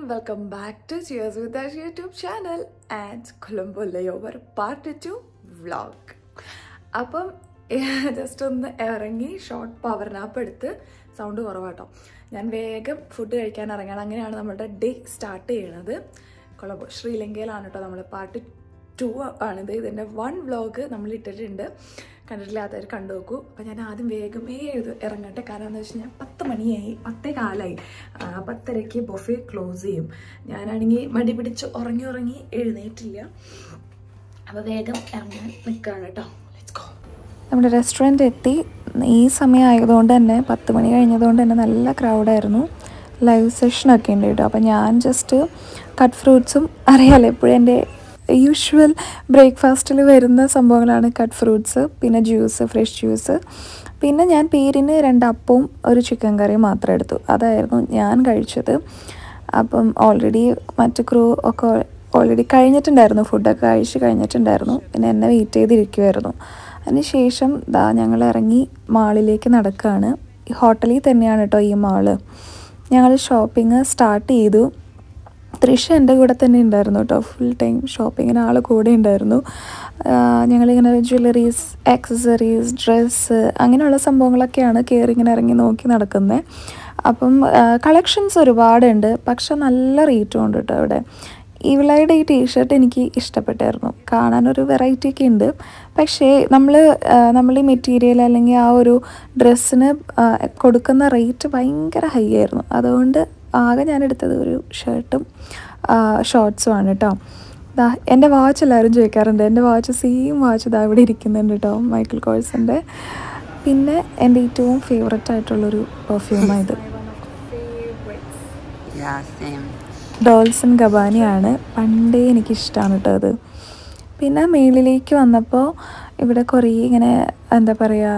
welcome back to Cheers with Ash YouTube channel and Colombo layover part 2 vlog. അപ്പം just ഒന്ന് ഇറങ്ങി short power nap എടുത്ത് sound കുറവാട്ടോ. ഞാൻ വേഗം ഫുഡ് കഴിക്കാൻ ഇറങ്ങണം. അങ്ങനെയാണ് നമ്മുടെ ഡേ സ്റ്റാർട്ട് ചെയ്യണത്. കൊളംബോ ശ്രീലങ്കയിലാണ് കേട്ടോ. നമ്മൾ പാർട്ട് 2 ആണിത്. ഇതിൻ്റെ 1 വ്ലോഗ് നമ്മൾ ഇട്ടിട്ടുണ്ട്. കണ്ടിട്ടില്ലാത്തവർ കണ്ടു നോക്കൂ. അപ്പം ഞാൻ ആദ്യം വേഗമേ ഇറങ്ങട്ടെ. കാരണം എന്താ വെച്ച് കഴിഞ്ഞാൽ 10 മണിയായി, 10:15. 10:30 ബൊഫെ ക്ലോസ് ചെയ്യും. ഞാനാണെങ്കിൽ മടി പിടിച്ച് ഉറങ്ങി എഴുന്നേറ്റില്ല. അപ്പോൾ വേഗം ഇറങ്ങാൻ നിൽക്കുകയാണ് കേട്ടോ. നമ്മുടെ റെസ്റ്റോറൻറ്റ് എത്തി. ഈ സമയം ആയതുകൊണ്ട് തന്നെ 10 മണി കഴിഞ്ഞതുകൊണ്ട് തന്നെ നല്ല ക്രൗഡായിരുന്നു. ലൈവ് സെഷനൊക്കെ ഉണ്ട് കേട്ടോ. അപ്പം ഞാൻ ജസ്റ്റ് കട്ട് ഫ്രൂട്ട്സും അറിയാമല്ലോ എപ്പോഴും എൻ്റെ യൂഷ്വൽ ബ്രേക്ക്ഫാസ്റ്റിൽ വരുന്ന സംഭവങ്ങളാണ് കട്ട് ഫ്രൂട്ട്സ്, പിന്നെ ജ്യൂസ്, ഫ്രഷ് ജ്യൂസ്. പിന്നെ ഞാൻ പേരിന് 2 അപ്പവും ഒരു ചിക്കൻ കറിയും മാത്രം എടുത്തു. അതായിരുന്നു ഞാൻ കഴിച്ചത്. അപ്പം ഓൾറെഡി മറ്റു ക്രൂ ഒക്കെ ഓൾറെഡി കഴിഞ്ഞിട്ടുണ്ടായിരുന്നു, ഫുഡൊക്കെ കഴിച്ച് കഴിഞ്ഞിട്ടുണ്ടായിരുന്നു. പിന്നെ എന്നെ വെയിറ്റ് ചെയ്തിരിക്കുമായിരുന്നു. അതിന് ശേഷം ഞങ്ങൾ ഇറങ്ങി മാളിലേക്ക് നടക്കുകയാണ്. ഈ ഹോട്ടലിൽ തന്നെയാണ് കേട്ടോ ഈ മാള്. ഞങ്ങൾ ഷോപ്പിംഗ് സ്റ്റാർട്ട് ചെയ്തു. തൃശ എൻ്റെ കൂടെ തന്നെ ഉണ്ടായിരുന്നു കേട്ടോ. ഫുൾ ടൈം ഷോപ്പിങ്ങിന് ആൾ കൂടെ ഉണ്ടായിരുന്നു. ഞങ്ങളിങ്ങനെ ജ്വല്ലറീസ്, ആക്സസറീസ്, ഡ്രസ്സ് അങ്ങനെയുള്ള സംഭവങ്ങളൊക്കെയാണ് കയറി ഇങ്ങനെ ഇറങ്ങി നോക്കി നടക്കുന്നത്. അപ്പം കളക്ഷൻസ് ഒരുപാടുണ്ട്, പക്ഷെ നല്ല റേറ്റും ഉണ്ട് കേട്ടോ ഇവിടെ. ഇവളുടെ ഈ ടീഷർട്ട് എനിക്ക് ഇഷ്ടപ്പെട്ടായിരുന്നു. കാണാനൊരു വെറൈറ്റി ഒക്കെ ഉണ്ട്, പക്ഷേ നമ്മൾ ഈ മെറ്റീരിയൽ അല്ലെങ്കിൽ ആ ഒരു ഡ്രസ്സിന് കൊടുക്കുന്ന റേറ്റ് ഭയങ്കര ഹൈ ആയിരുന്നു. അതുകൊണ്ട് ആകെ ഞാൻ എടുത്തത് ഒരു ഷർട്ടും ഷോർട്സും ആണ് കേട്ടോ. എൻ്റെ വാച്ച് എല്ലാവരും ചോദിക്കാറുണ്ട്. എൻ്റെ വാച്ച് സെയിം വാച്ച് ഇവിടെ ഇരിക്കുന്നുണ്ട് കേട്ടോ, മൈക്കിൾ കോഴ്സിൻ്റെ. പിന്നെ എൻ്റെ ഏറ്റവും ഫേവററ്റ് ആയിട്ടുള്ളൊരു പെർഫ്യൂമാണ് ഇത്. ഡോൾസ് ആൻഡ് ഗബാനിയാണ്. പണ്ടേ എനിക്കിഷ്ടമാണ് കേട്ടോ അത്. പിന്നെ മേളിലേക്ക് വന്നപ്പോൾ ഇവിടെ കുറേ ഇങ്ങനെ എന്താ പറയുക,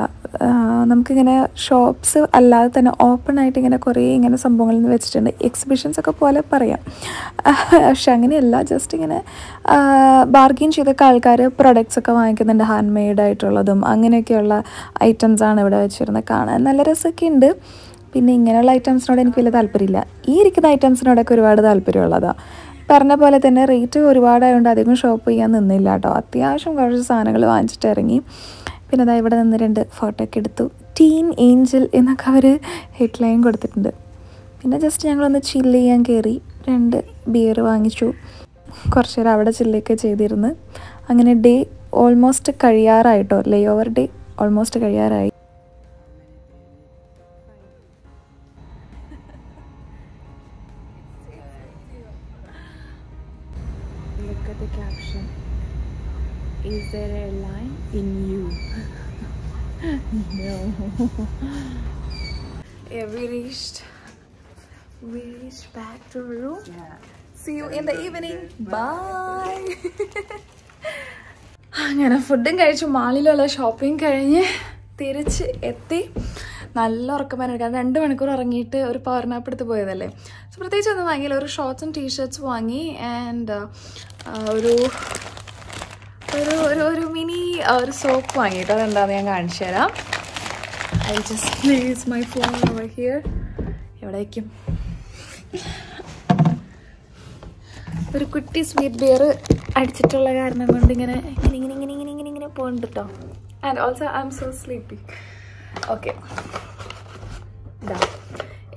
നമുക്കിങ്ങനെ ഷോപ്സ് അല്ലാതെ തന്നെ ഓപ്പൺ ആയിട്ട് ഇങ്ങനെ കുറേ ഇങ്ങനെ സംഭവങ്ങളിൽ നിന്ന് വെച്ചിട്ടുണ്ട്. എക്സിബിഷൻസൊക്കെ പോലെ പറയാം, പക്ഷെ അങ്ങനെയല്ല. ജസ്റ്റ് ഇങ്ങനെ ബാർഗെയിൻ ചെയ്തൊക്കെ ആൾക്കാർ പ്രൊഡക്ട്സൊക്കെ വാങ്ങിക്കുന്നുണ്ട്. ഹാൻഡ് മെയ്ഡ് ആയിട്ടുള്ളതും അങ്ങനെയൊക്കെയുള്ള ഐറ്റംസാണ് ഇവിടെ വെച്ചിരുന്നത്. കാണാൻ നല്ല രസമൊക്കെ ഉണ്ട്. പിന്നെ ഇങ്ങനെയുള്ള ഐറ്റംസിനോട് എനിക്ക് വലിയ താല്പര്യമില്ല. ഈ ഇരിക്കുന്ന ഐറ്റംസിനോടൊക്കെ ഒരുപാട് താല്പര്യമുള്ളതാണ്. പറഞ്ഞ പോലെ തന്നെ റേറ്റ് ഒരുപാടായതുകൊണ്ട് അധികം ഷോപ്പ് ചെയ്യാൻ നിന്നില്ല കേട്ടോ. അത്യാവശ്യം കുറച്ച് സാധനങ്ങൾ വാങ്ങിച്ചിട്ട് ഇറങ്ങി. പിന്നെ അതാ ഇവിടെ നിന്ന് 2 ഫോട്ടോ ഒക്കെ എടുത്തു. ടീൻ ഏഞ്ചൽ എന്നൊക്കെ അവർ ഹെഡ്ലൈൻ കൊടുത്തിട്ടുണ്ട്. പിന്നെ ജസ്റ്റ് ഞങ്ങളൊന്ന് ചില്ല് ചെയ്യാൻ കയറി. 2 ബിയർ വാങ്ങിച്ചു. കുറച്ച് നേരം അവിടെ ചില്ലൊക്കെ ചെയ്തിരുന്ന് അങ്ങനെ ഡേ ഓൾമോസ്റ്റ് കഴിയാറായിട്ടോ. ലേ ഓവർ ഡേ ഓൾമോസ്റ്റ് കഴിയാറായി. Look at the caption. Is there a line in you? No. Yeah, we reached back to the room. Yeah. See you in the evening. Bye. അങ്ങനെ ഫുഡും കഴിച്ചു, മാളിലുള്ള shopping കഴിഞ്ഞ് തിരിച്ച് എത്തി. നല്ല ഉറക്കം വരാൻ, കാരണം 2 മണിക്കൂർ ഇറങ്ങിയിട്ട് ഒരു പവർ നാപ്പ് എടുത്ത് പോയതല്ലേ. സോ പ്രത്യേകിച്ച് ഒന്നും വാങ്ങിയില്ല. ഒരു ഷോർട്ട്സും ടീഷർട്ട്സ് വാങ്ങി. ആൻഡ് ഒരു മിനി ഒരു സോപ്പ് വാങ്ങിയിട്ട് അതെന്താണെന്ന് ഞാൻ കാണിച്ചു തരാം. I just place my phone over here. എവിടേക്കും ഒരു കുട്ടി സ്വീറ്റ് ബിയർ അടിച്ചിട്ടുള്ള കാരണം കൊണ്ട് ഇങ്ങനെ പോകുന്നുണ്ട് കേട്ടോ. And also I M so sleepy. Okay,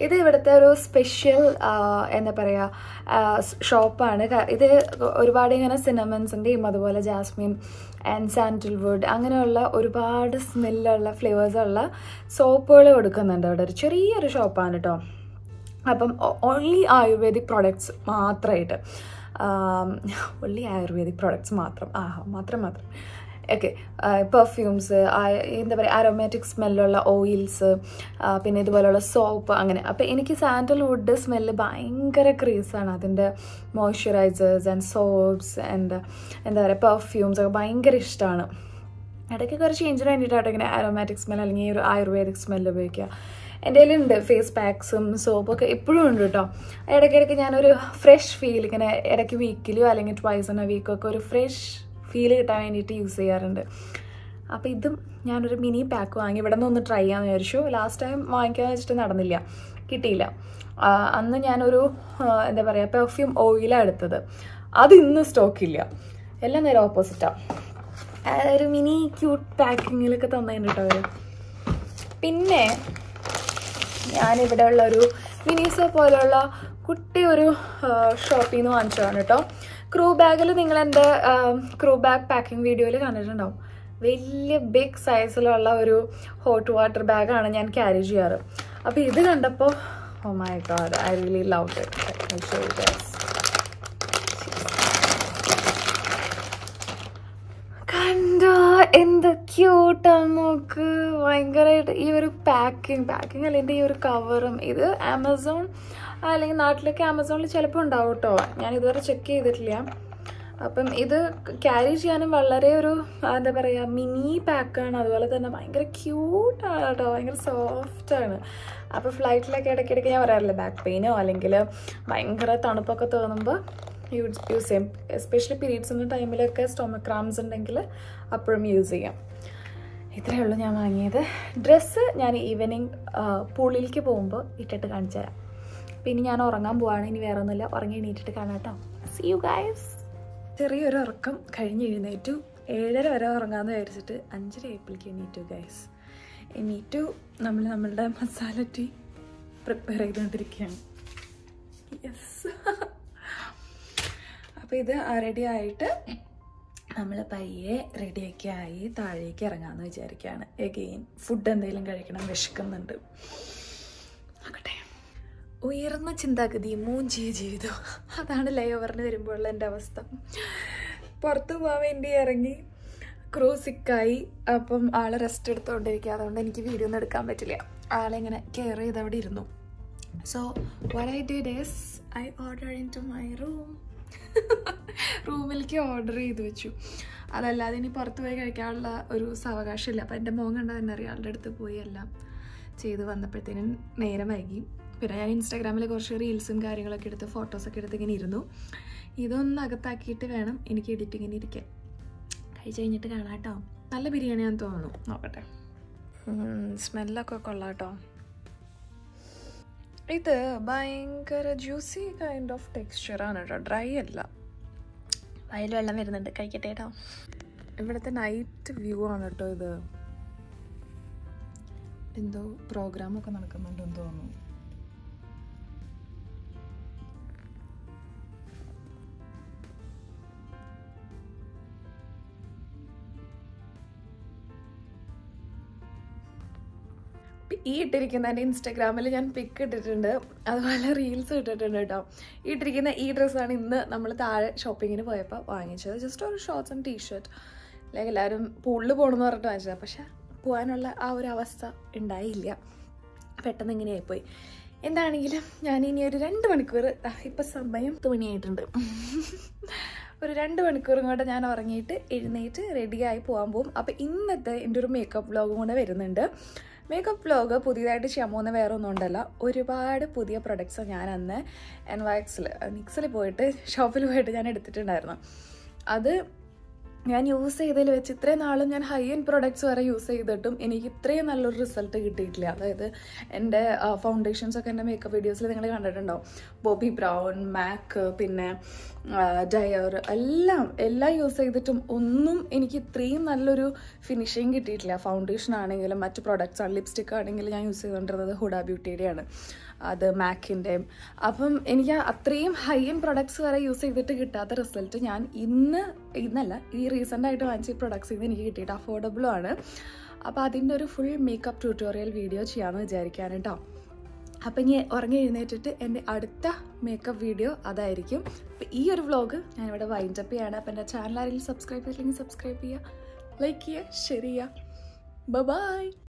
ഇത് ഇവിടുത്തെ ഒരു സ്പെഷ്യൽ എന്താ പറയുക ഷോപ്പാണ്. ഇത് ഒരുപാട് ഇങ്ങനെ സിനമൺസിൻ്റെയും അതുപോലെ ജാസ്മിൻ ആൻഡ് സാൻഡൽവുഡ് അങ്ങനെയുള്ള ഒരുപാട് സ്മെല്ലുള്ള ഫ്ലേവേഴ്സുള്ള സോപ്പുകൾ കൊടുക്കുന്നുണ്ട്. ഇവിടെ ഒരു ചെറിയൊരു ഷോപ്പാണ് കേട്ടോ. അപ്പം ഓൺലി ആയുർവേദിക് പ്രോഡക്ട്സ് മാത്രമായിട്ട്, മാത്രം ഓക്കെ. പെർഫ്യൂംസ്, എന്താ പറയുക, അരോമാറ്റിക് സ്മെല്ലുള്ള ഓയിൽസ്, പിന്നെ ഇതുപോലെയുള്ള സോപ്പ് അങ്ങനെ. അപ്പോൾ എനിക്ക് സാൻഡൽവുഡ് സ്മെല്ല് ഭയങ്കര ക്രേസാണ്. അതിൻ്റെ മോയ്സ്ചറൈസേഴ്സ് ആൻഡ് സോപ്സ് ആൻഡ് എന്താ പറയുക പെർഫ്യൂംസ് ഒക്കെ ഭയങ്കര ഇഷ്ടമാണ്. ഇടയ്ക്ക് കുറച്ച് ചേഞ്ചിന് വേണ്ടിയിട്ടാണ് ഇങ്ങനെ അരോമാറ്റിക് സ്മെൽ അല്ലെങ്കിൽ ഒരു ആയുർവേദിക് സ്മെല്ല് ഉപയോഗിക്കുക. എൻ്റെ കയ്യിലുണ്ട് ഫേസ് പാക്സും സോപ്പൊക്കെ എപ്പോഴും ഉണ്ട് കേട്ടോ. ഇടയ്ക്കിടയ്ക്ക് ഞാനൊരു ഫ്രഷ് ഫീൽ ഇങ്ങനെ ഇടയ്ക്ക് വീക്കിലോ അല്ലെങ്കിൽ ട്വൈസ് ഇൻ എ വീക്കൊക്കെ ഒരു ഫ്രഷ് ഫീൽ കിട്ടാൻ വേണ്ടിയിട്ട് യൂസ് ചെയ്യാറുണ്ട്. അപ്പോൾ ഇതും ഞാനൊരു മിനി പാക്ക് വാങ്ങി ഇവിടെ നിന്ന് ഒന്ന് ട്രൈ ചെയ്യാമെന്ന് വിചാരിച്ചു. ലാസ്റ്റ് ടൈം വാങ്ങിക്കാമെന്ന് വെച്ചിട്ട് നടന്നില്ല. കിട്ടിയില്ല. അന്ന് ഞാനൊരു എന്താ പറയുക പെർഫ്യൂം ഓയിലാണ് എടുത്തത്. അത് ഇന്ന് സ്റ്റോക്കില്ല. എല്ലാം നേരെ ഓപ്പോസിറ്റാണ്. ഒരു മിനി ക്യൂട്ട് പാക്കിങ്ങിലൊക്കെ തന്നതിന് കേട്ടോ അവർ. പിന്നെ ഞാനിവിടെ ഉള്ളൊരു മിനീസോ പോലെയുള്ള കുട്ടി ഒരു ഷോപ്പിൽ നിന്ന് വാങ്ങിച്ചതാണ് കേട്ടോ. ക്രൂ ബാഗിൽ നിങ്ങൾ എൻ്റെ ക്രൂ ബാഗ് പാക്കിംഗ് വീഡിയോയിൽ കണ്ടിട്ടുണ്ടാവും. വലിയ ബിഗ് സൈസിലുള്ള ഒരു ഹോട്ട് വാട്ടർ ബാഗാണ് ഞാൻ ക്യാരി ചെയ്യാറ്. അപ്പോൾ ഇത് കണ്ടപ്പോൾ oh my god, I really love it. കണ്ടോ എന്ത് ക്യൂട്ടാണ് നോക്ക്. ഭയങ്കരമായിട്ട് ഈ ഒരു പാക്കിംഗ് അല്ല, എൻ്റെ ഈ ഒരു കവറും. ഇത് ആമസോൺ അല്ലെങ്കിൽ നാട്ടിലൊക്കെ ആമസോണിൽ ചിലപ്പോൾ ഉണ്ടാവും കേട്ടോ. ഞാൻ ഇതുവരെ ചെക്ക് ചെയ്തിട്ടില്ല. അപ്പം ഇത് ക്യാരി ചെയ്യാനും വളരെ ഒരു എന്താ പറയുക മിനി പാക്കാണ്. അതുപോലെ തന്നെ ഭയങ്കര ക്യൂട്ടാണ് കേട്ടോ, ഭയങ്കര സോഫ്റ്റാണ്. അപ്പോൾ ഫ്ലൈറ്റിലൊക്കെ ഇടയ്ക്കിടയ്ക്ക് ഞാൻ പറയാറില്ല ബാക്ക് പെയിനോ അല്ലെങ്കിൽ ഭയങ്കര തണുപ്പൊക്കെ തോന്നുമ്പോൾ യൂസ് ചെയ്യാം. എസ്പെഷ്യലി പീരീഡ്സിൻ്റെ ടൈമിലൊക്കെ സ്റ്റൊമക് ക്രാംസ് ഉണ്ടെങ്കിൽ അപ്പോഴും യൂസ് ചെയ്യാം. ഇത്രയേ ഉള്ളൂ ഞാൻ വാങ്ങിയത്. ഡ്രസ്സ് ഞാൻ ഈവനിങ് പൂളിലേക്ക് പോകുമ്പോൾ ഇട്ടിട്ട് കാണിച്ചു തരാം. പിന്നെ ഞാൻ ഉറങ്ങാൻ പോവാണ്. ഇനി വേറെ ഒന്നുമില്ല, ഉറങ്ങി എണീറ്റിട്ട് കാണാം കേട്ടോ. See you guys. ചെറിയൊരു ഉറക്കം കഴിഞ്ഞ് എഴുന്നേറ്റു. 7:30 വരെ ഉറങ്ങാമെന്ന് വിചാരിച്ചിട്ട് 5:30 ആയപ്പോഴേക്ക് എണീറ്റു ഗൈസ്. എണീറ്റു നമ്മളുടെ മസാല ടീ പ്രിപ്പയർ ചെയ്തുകൊണ്ടിരിക്കുകയാണ്. യെസ്. അപ്പോൾ ഇത് റെഡി ആയിട്ട് നമ്മൾ പയ്യെ റെഡിയൊക്കെ ആയി താഴേക്ക് ഇറങ്ങാമെന്ന് വിചാരിക്കുകയാണ്. എഗെയിൻ ഫുഡ് എന്തെങ്കിലും കഴിക്കണം, വിശക്കുന്നുണ്ട്. ആകട്ടെ. ഉയർന്ന ചിന്താഗതി മൂഞ്ചിയ ജീവിതം, അതാണ് ലേ ഓവറിന് വരുമ്പോഴുള്ള എൻ്റെ അവസ്ഥ. പുറത്ത് പോകാൻ വേണ്ടി ഇറങ്ങി, ക്രൂ സിക്കായി. അപ്പം ആളെ റെസ്റ്റ് എടുത്തുകൊണ്ടിരിക്കുക. അതുകൊണ്ട് എനിക്ക് വീഡിയോ ഒന്നും എടുക്കാൻ പറ്റില്ല. ആളെങ്ങനെ കെയർ ചെയ്ത് അവിടെ ഇരുന്നു. So what I did is I order in to my റൂമിലേക്ക് ഓർഡർ ചെയ്ത് വെച്ചു. അതല്ലാതെ ഇനി പുറത്ത് പോയി കഴിക്കാനുള്ള ഒരു സാവകാശമില്ല. അപ്പം എൻ്റെ മോൻ കണ്ടാൽ തന്നെ അറിയാം. ആളുടെ അടുത്ത് പോയി എല്ലാം ചെയ്ത് വന്നപ്പോഴത്തേനും നേരം വൈകി. പിന്നെ ഞാൻ ഇൻസ്റ്റാഗ്രാമിൽ കുറച്ച് റീൽസും കാര്യങ്ങളൊക്കെ എടുത്ത് ഫോട്ടോസൊക്കെ എടുത്ത് ഇങ്ങനെ ഇരുന്നു. ഇതൊന്ന് അകത്താക്കിയിട്ട് വേണം എനിക്ക് എഡിറ്റിങ്ങിന് ഇരിക്കാൻ. കഴിച്ച് കഴിഞ്ഞിട്ട് കാണാം കേട്ടോ. നല്ല ബിരിയാണിയാണെന്ന് തോന്നുന്നു. നോക്കട്ടെ. സ്മെല്ലൊക്കെ കൊള്ളാം കേട്ടോ. ഇത് ഭയങ്കര ജ്യൂസി കൈൻഡ് ഓഫ് ടെക്സ്ചറാണ് കേട്ടോ, ഡ്രൈ അല്ല. വയൽ വെള്ളം വരുന്നുണ്ട്. കഴിക്കട്ടെ കേട്ടോ. ഇവിടുത്തെ നൈറ്റ് വ്യൂ ആണ് കേട്ടോ ഇത്. എന്തോ പ്രോഗ്രാമൊക്കെ നടക്കുന്നുണ്ടെന്ന് തോന്നുന്നു. ഈ ഇട്ടിരിക്കുന്ന എൻ്റെ ഇൻസ്റ്റാഗ്രാമിൽ ഞാൻ പിക്ക് ഇട്ടിട്ടുണ്ട്, അതുപോലെ റീൽസ് ഇട്ടിട്ടുണ്ട് കേട്ടോ. ഇട്ടിരിക്കുന്ന ഈ ഡ്രസ്സാണ് ഇന്ന് നമ്മൾ താഴെ ഷോപ്പിങ്ങിന് പോയപ്പോൾ വാങ്ങിച്ചത്. ജസ്റ്റ് ഒരു ഷോർട്ട്സ് ആൻഡ് ടീഷർട്ട്. ലൈക്ക് എല്ലാവരും പൂളിൽ പോകണമെന്ന് പറഞ്ഞിട്ട് വാങ്ങിച്ചത്. പക്ഷെ പോകാനുള്ള ആ ഒരു അവസ്ഥ ഉണ്ടായില്ല. പെട്ടെന്ന് ഇങ്ങനെയായിപ്പോയി. എന്താണെങ്കിലും ഞാൻ ഇനി ഒരു 2 മണിക്കൂർ, ഇപ്പം സമയം 10 മണിയായിട്ടുണ്ട്, ഒരു 2 മണിക്കൂറും കൂടെ ഞാൻ ഉറങ്ങിയിട്ട് എഴുന്നേറ്റ് റെഡിയായി പോകാൻ പോകും. അപ്പോൾ ഇന്നത്തെ എൻ്റെ ഒരു മേക്കപ്പ് വ്ലോഗും കൂടെ വരുന്നുണ്ട്. മേക്കപ്പ് വ്ലോഗ് പുതിയതായിട്ട് ചെയ്യാൻ പോകുന്ന വേറെ ഒന്നും ഉണ്ടല്ല. ഒരുപാട് പുതിയ പ്രൊഡക്ട്സ് ഞാൻ അന്ന് നിക്സിൽ പോയിട്ട് ഷോപ്പിൽ പോയിട്ട് ഞാൻ എടുത്തിട്ടുണ്ടായിരുന്നു. അത് ഞാൻ യൂസ് ചെയ്തതിൽ വെച്ച് ഇത്രയും നാളും ഞാൻ ഹൈ എൻഡ് പ്രൊഡക്ട്സ് വരെ യൂസ് ചെയ്തിട്ടും എനിക്ക് ഇത്രയും നല്ലൊരു റിസൾട്ട് കിട്ടിയിട്ടില്ല. അതായത് എൻ്റെ ഫൗണ്ടേഷൻസൊക്കെ എൻ്റെ മേക്കപ്പ് വീഡിയോസിൽ നിങ്ങൾ കണ്ടിട്ടുണ്ടാവും. ബോബി ബ്രൗൺ, മാക്ക്, പിന്നെ ഡയർ, എല്ലാം യൂസ് ചെയ്തിട്ടും ഒന്നും എനിക്ക് ഇത്രയും നല്ലൊരു ഫിനിഷിങ് കിട്ടിയിട്ടില്ല. ഫൗണ്ടേഷൻ ആണെങ്കിലും മറ്റ് പ്രൊഡക്ട്സ് ആണ്. ലിപ്സ്റ്റിക് ആണെങ്കിലും ഞാൻ യൂസ് ചെയ്തുകൊണ്ടിരുന്നത് ഹുഡ ബ്യൂട്ടിയുടെയാണ്, അത് മാക്കിൻ്റെയും. അപ്പം എനിക്ക് അത്രയും ഹൈ എൻഡ് പ്രൊഡക്ട്സ് വരെ യൂസ് ചെയ്തിട്ട് കിട്ടാത്ത റിസൾട്ട് ഞാൻ ഇന്നല്ല ഈ റീസെൻ്റായിട്ട് വാങ്ങിച്ച പ്രൊഡക്ട്സിൽ നിന്ന് എനിക്ക് കിട്ടിയിട്ട് അഫോർഡബിളും ആണ്. അപ്പോൾ അതിൻ്റെ ഒരു ഫുൾ മേക്കപ്പ് ട്യൂട്ടോറിയൽ വീഡിയോ ചെയ്യാമെന്ന് വിചാരിക്കുകയാണ് കേട്ടോ. അപ്പം ഇനി ഉറങ്ങി എഴുന്നേറ്റിട്ട് എൻ്റെ അടുത്ത മേക്കപ്പ് വീഡിയോ അതായിരിക്കും. അപ്പം ഈ ഒരു വ്ലോഗ് ഞാനിവിടെ വൈൻഡപ്പ് ചെയ്യാണ്. അപ്പം എൻ്റെ ചാനൽ ആരെങ്കിലും സബ്സ്ക്രൈബ് ചെയ്തില്ലെങ്കിൽ സബ്സ്ക്രൈബ് ചെയ്യുക, ലൈക്ക് ചെയ്യുക, ഷെയർ ചെയ്യുക. ബൈ.